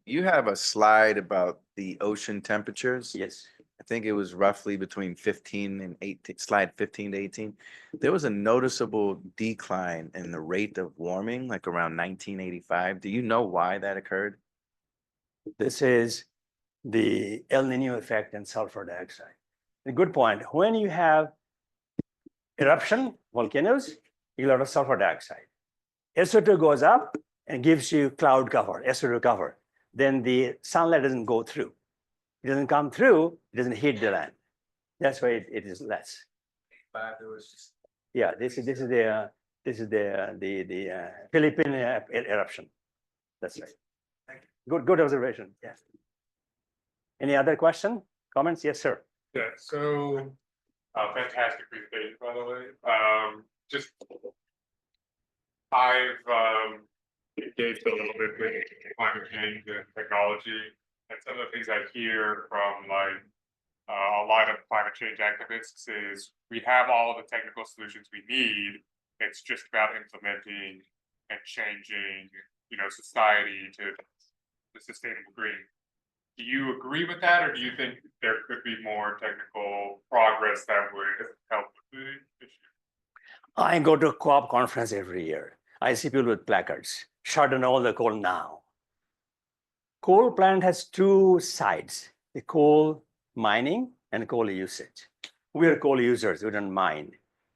Speaker 4: You have a slide about the ocean temperatures.
Speaker 2: Yes.
Speaker 4: I think it was roughly between 15 and 18, slide 15 to 18. There was a noticeable decline in the rate of warming, like around 1985. Do you know why that occurred?
Speaker 2: This is the El Nino effect and sulfur dioxide. A good point. When you have eruption, volcanoes, you get a lot of sulfur dioxide. SO2 goes up and gives you cloud cover, SO2 cover. Then the sunlight doesn't go through. It doesn't come through, it doesn't hit the land. That's why it is less.
Speaker 4: There was just
Speaker 2: Yeah, this is the Philippine eruption. That's right. Good observation. Yes. Any other question, comments? Yes, sir.
Speaker 3: Yeah, so fantastic presentation, by the way. Just I've engaged a little bit with climate change and technology, and some of the things I hear from like a lot of climate change activists is we have all of the technical solutions we need. It's just about implementing and changing, society to the sustainable green. Do you agree with that, or do you think there could be more technical progress that would help with the issue?
Speaker 2: I go to a co-op conference every year. I see people with placards, shut down all the coal now. Coal plant has two sides, the coal mining and coal usage. We are coal users, we don't mine.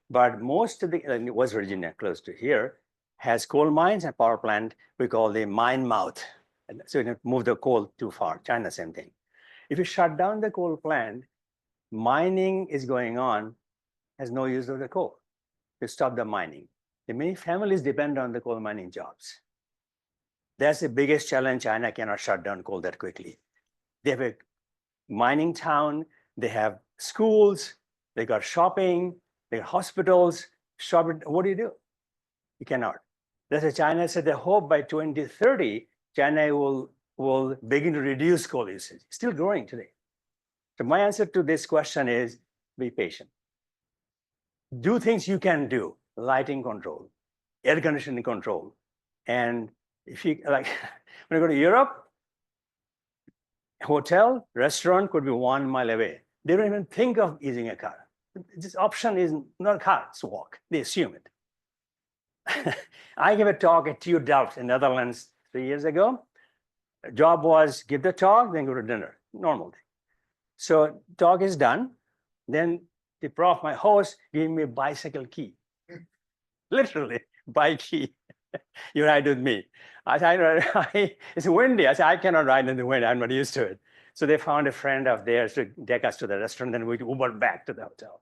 Speaker 2: But most of the, West Virginia, close to here, has coal mines and power plant we call the mine mouth. So you don't move the coal too far. China, same thing. If you shut down the coal plant, mining is going on, has no use of the coal. You stop the mining. The many families depend on the coal mining jobs. That's the biggest challenge. China cannot shut down coal that quickly. They have a mining town, they have schools, they got shopping, they got hospitals, shopping. What do? You cannot. That's why China said they hope by 2030, China will begin to reduce coal usage. Still growing today. So my answer to this question is be patient. Do things you can do, lighting control, air conditioning control. And if you like, when you go to Europe, hotel, restaurant could be 1 mile away. They don't even think of using a car. This option is not a car, it's a walk. They assume it. I gave a talk at TU Delft in Netherlands 3 years ago. The job was give the talk, then go to dinner, normal thing. So talk is done. Then the prof, my host, gave me a bicycle key. Literally, bike key. You ride with me. I said, it's windy. I said, I cannot ride in the wind. I'm not used to it. So they found a friend of theirs to take us to the restaurant, then we Ubered back to the hotel.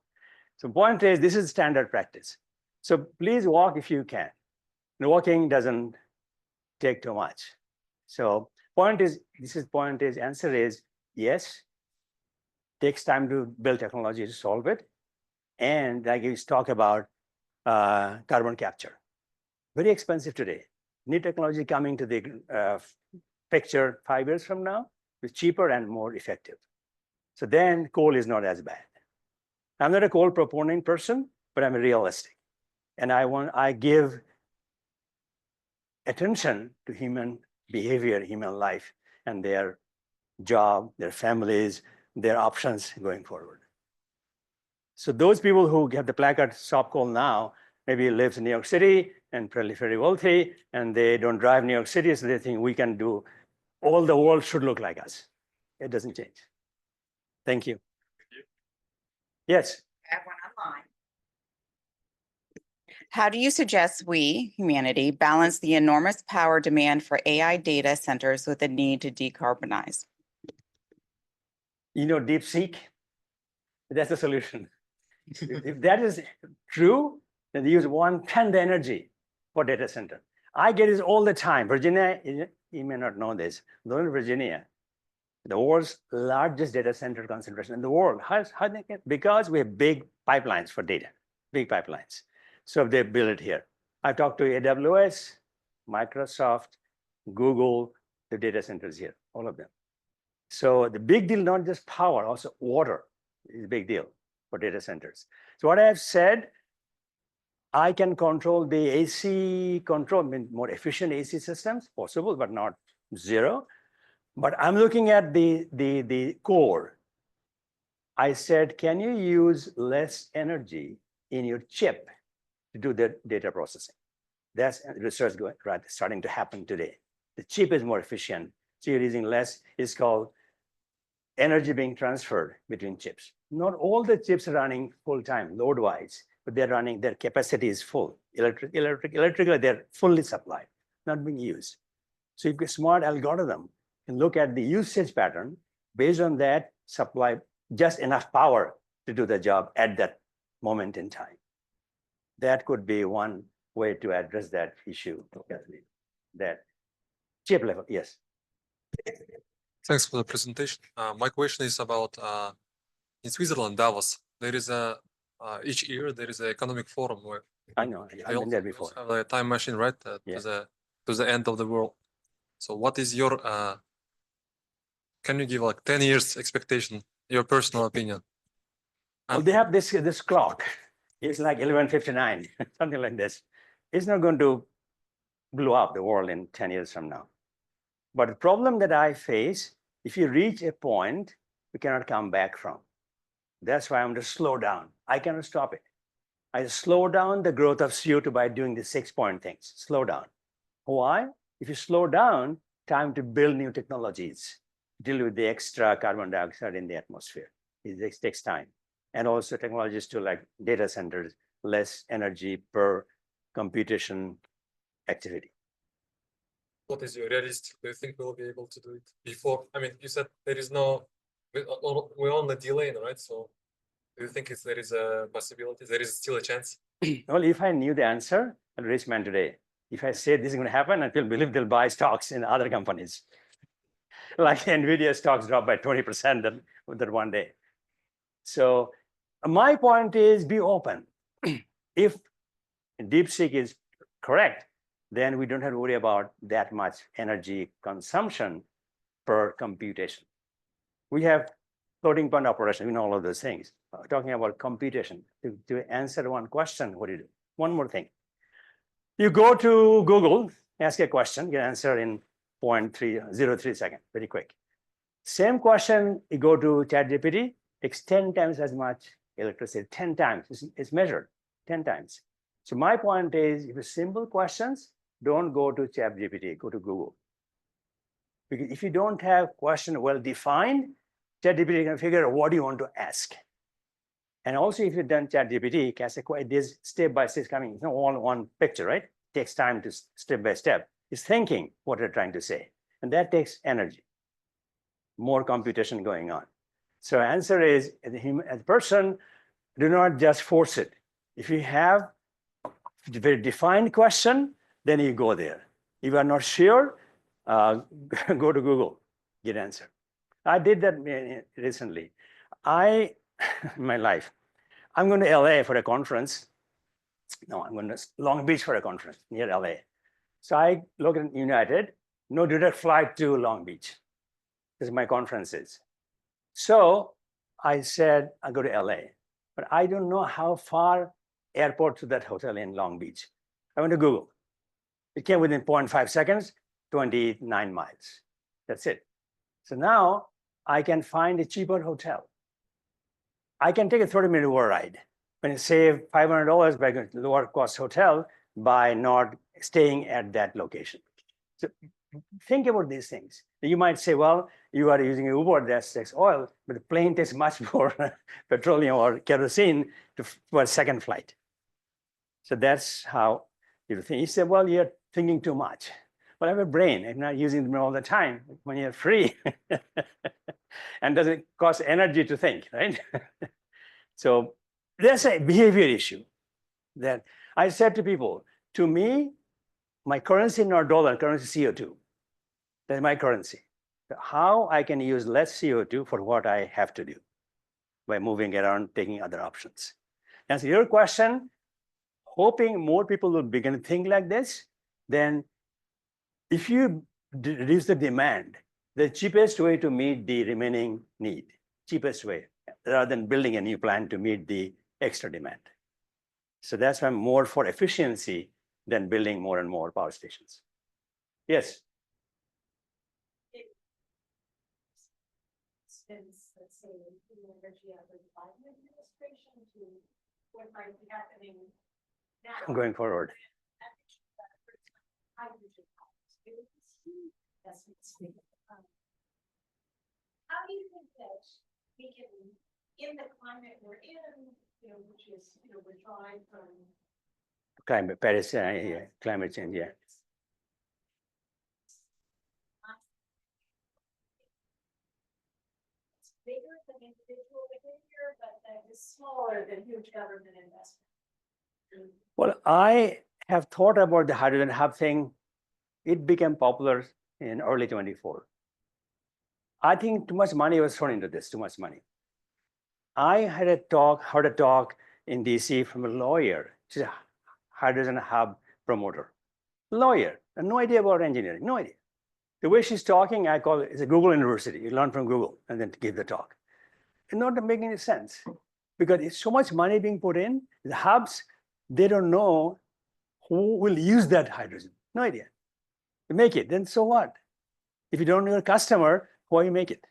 Speaker 2: So point is, this is standard practice. So please walk if you can. And walking doesn't take too much. So answer is yes. Takes time to build technology to solve it. And like you talk about carbon capture. Very expensive today. New technology coming to the picture 5 years from now is cheaper and more effective. So then coal is not as bad. I'm not a coal proponent person, but I'm realistic. And I give attention to human behavior, human life, and their job, their families, their options going forward. So those people who have the placard stop coal now, maybe lives in New York City and probably very wealthy, and they don't drive New York City, so they think we can do, all the world should look like us. It doesn't change. Thank you. Yes.
Speaker 5: I have one online. How do you suggest we, humanity, balance the enormous power demand for AI data centers with the need to decarbonize?
Speaker 2: You know, DeepSeek, that's the solution. If that is true, then they use 1/10 the energy for data center. I get this all the time. Virginia, you may not know this, though in Virginia, the world's largest data center concentration in the world. How they get? Because we have big pipelines for data, big pipelines. So they build it here. I talked to AWS, Microsoft, Google, the data centers here, all of them. So the big deal, not just power, also water is a big deal for data centers. So what I have said, I can control the AC control, I mean, more efficient AC systems, possible, but not zero. But I'm looking at the core. I said, can you use less energy in your chip to do the data processing? That's research going, right, starting to happen today. The chip is more efficient. So you're using less, it's called energy being transferred between chips. Not all the chips are running full time, load wise, but they're running, their capacity is full. Electrically, they're fully supplied, not being used. So if a smart algorithm can look at the usage pattern, based on that, supply just enough power to do the job at that moment in time. That could be one way to address that issue, that chip level, yes.
Speaker 6: Thanks for the presentation. My question is about in Switzerland, Davos. There is each year there is an economic forum where
Speaker 2: I know, I've been there before.
Speaker 6: Have a time machine, right?
Speaker 2: Yeah.
Speaker 6: To the end of the world. So what is your can you give like 10 years expectation, your personal opinion?
Speaker 2: Well, they have this clock. It's like 11:59, something like this. It's not going to blow up the world in 10 years from now. But the problem that I face, if you reach a point, you cannot come back from. That's why I'm going to slow down. I cannot stop it. I slow down the growth of CO2 by doing the 6-point things. Slow down. Why? If you slow down, time to build new technologies, deal with the extra carbon dioxide in the atmosphere. It takes time. And also technologies to like data centers, less energy per computation activity.
Speaker 6: What is your realistic? Do you think we'll be able to do it before? I mean, you said there is no, we're on the delay, right? So do you think there is a possibility? There is still a chance?
Speaker 2: Well, if I knew the answer, I'd raise man today. If I say this is going to happen, and people believe they'll buy stocks in other companies. Like NVIDIA stocks dropped by 20% that one day. So my point is be open. If DeepSeek is correct, then we don't have to worry about that much energy consumption per computation. We have floating point operation, all of those things. Talking about computation, to answer one question, what do you do? One more thing. You go to Google, ask a question, get an answer in 0.03 seconds, very quick. Same question, you go to ChatGPT, takes 10 times as much electricity, 10 times, it's measured 10 times. So my point is, if it's simple questions, don't go to ChatGPT, go to Google. Because if you don't have question well defined, ChatGPT can figure out what you want to ask. And also, if you've done ChatGPT, can say this step by step coming. It's not all one picture, right? It takes time to step by step. It's thinking what you're trying to say, and that takes energy, more computation going on. So answer is, as a person, do not just force it. If you have a very defined question, then you go there. If you are not sure, go to Google, get answer. I did that recently. In my life, I'm going to LA for a conference. No, I'm going to Long Beach for a conference near LA. So I looked at United, no direct flight to Long Beach. This is my conference is. So I said, I'll go to LA, but I don't know how far airport to that hotel in Long Beach. I went to Google. It came within 0.5 seconds, 29 miles. That's it. So now I can find a cheaper hotel. I can take a 30-minute Uber ride and save $500 by going to lower cost hotel by not staying at that location. So think about these things. You might say, well, you are using an Uber that takes oil, but the plane takes much more petroleum or kerosene for a second flight. So that's how you think. You say, well, you're thinking too much. Well, I have a brain. I'm not using them all the time when you're free. And doesn't cost energy to think, right? So there's a behavior issue that I said to people, to me, my currency is not dollar, currency is CO2. That's my currency. How I can use less CO2 for what I have to do by moving around, taking other options. Answer your question, hoping more people will begin to think like this, then if you reduce the demand, the cheapest way to meet the remaining need, cheapest way, rather than building a new plant to meet the extra demand. So that's why I'm more for efficiency than building more and more power stations. Yes.
Speaker 7: Since, let's say, the energy of the Biden administration to what might be happening now.
Speaker 2: Going forward.
Speaker 7: Hydrogen how do you think that we can, in the climate we're in, which is, we're drawing from
Speaker 2: Climate, Paris, yeah, climate change, yeah.
Speaker 7: It's bigger than individual behavior, but that is smaller than huge government investment.
Speaker 2: Well, I have thought about the hydrogen hub thing. It became popular in early 24. I think too much money was thrown into this, too much money. I heard a talk in DC from a lawyer. She's a hydrogen hub promoter. Lawyer, and no idea about engineering, no idea. The way she's talking, I call it, it's a Google University. You learn from Google and then give the talk. It's not making any sense because it's so much money being put in. The hubs, they don't know who will use that hydrogen. No idea. You make it, then so what? If you don't know your customer, why you make it?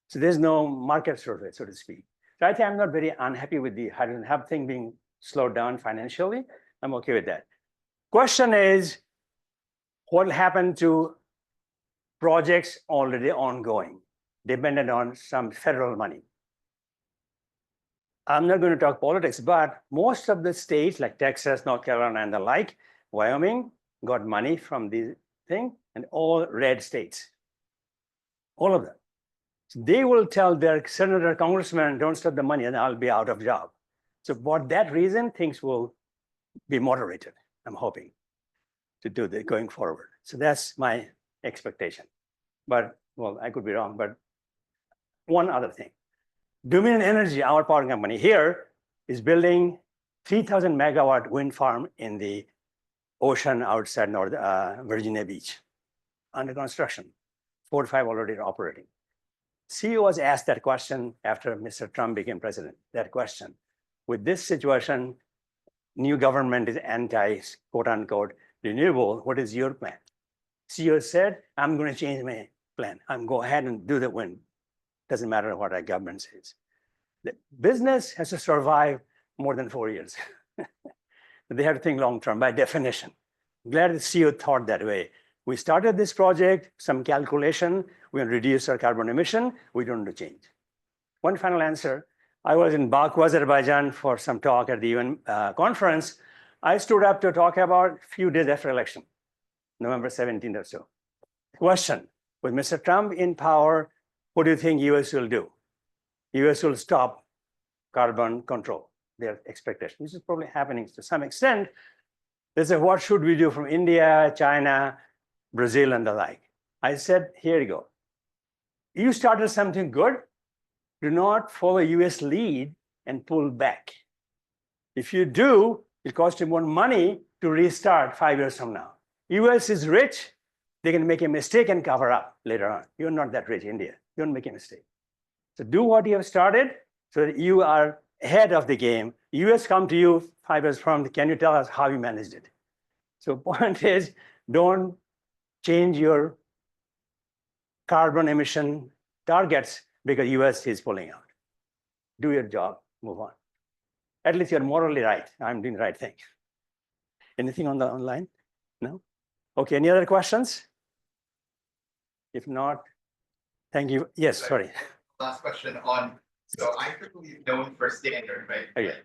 Speaker 2: So there's no market survey, so to speak. So I think I'm not very unhappy with the hydrogen hub thing being slowed down financially. I'm okay with that. Question is, what will happen to projects already ongoing, dependent on some federal money? I'm not going to talk politics, but most of the states like Texas, North Carolina, and the like, Wyoming, got money from this thing, and all red states, all of them. So they will tell their senator, congressman, don't stop the money and I'll be out of job. So for that reason, things will be moderated, I'm hoping, to do that going forward. So that's my expectation. But, well, I could be wrong, but one other thing. Dominion Energy, our power company here, is building 3,000 megawatt wind farm in the ocean outside Virginia Beach, under construction. 4 or 5 already operating. CEO was asked that question after Mr. Trump became president, that question. With this situation, new government is anti, quote unquote, renewable, what is your plan? CEO said, I'm going to change my plan. I'm go ahead and do the wind. Doesn't matter what our government says. The business has to survive more than 4 years. They have to think long term by definition. Glad the CEO thought that way. We started this project, some calculation, we reduce our carbon emission, we don't do change. One final answer. I was in Baku, Azerbaijan for some talk at the UN conference. I stood up to talk about a few days after election, November 17th or so. Question, with Mr. Trump in power, what do you think US will do? US will stop carbon control, their expectation, which is probably happening to some extent. They said, what should we do from India, China, Brazil, and the like? I said, here you go. You started something good, do not follow US lead and pull back. If you do, It costs you more money to restart 5 years from now. US is rich, they can make a mistake and cover up later on. You're not that rich, India. You don't make a mistake. So do what you have started so that you are ahead of the game. US come to you 5 years from, can you tell us how you managed it? So point is, don't change your carbon emission targets because US is pulling out. Do your job, move on. At least you're morally right. I'm doing the right thing. Anything on the online? No? Okay, any other questions? If not, thank you. Yes, sorry.
Speaker 8: Last question on, so IEEE is known for standard, right?
Speaker 2: Okay.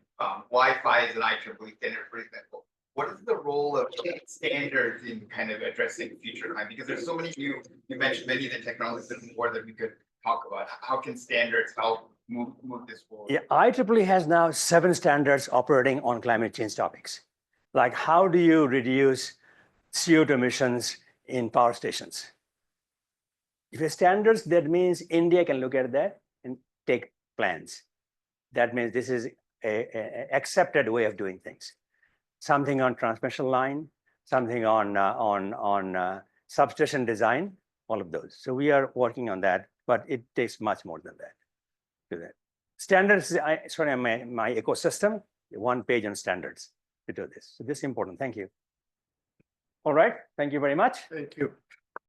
Speaker 8: Wi-Fi is an IEEE standard, for example. What is the role of standards in kind of addressing future climate? Because there's so many you mentioned many of the technologies before that we could talk about. How can standards help move this forward?
Speaker 2: Yeah, IEEE has now 7 standards operating on climate change topics. Like how do you reduce CO2 emissions in power stations? If you standards, that means India can look at that and take plans. That means this is a accepted way of doing things. Something on transmission line, something on substation design, all of those. So we are working on that, but it takes much more than that to do that. Standards, sorry, my ecosystem, 1 page on standards to do this. So this is important. Thank you. All right, thank you very much.
Speaker 1: Thank you.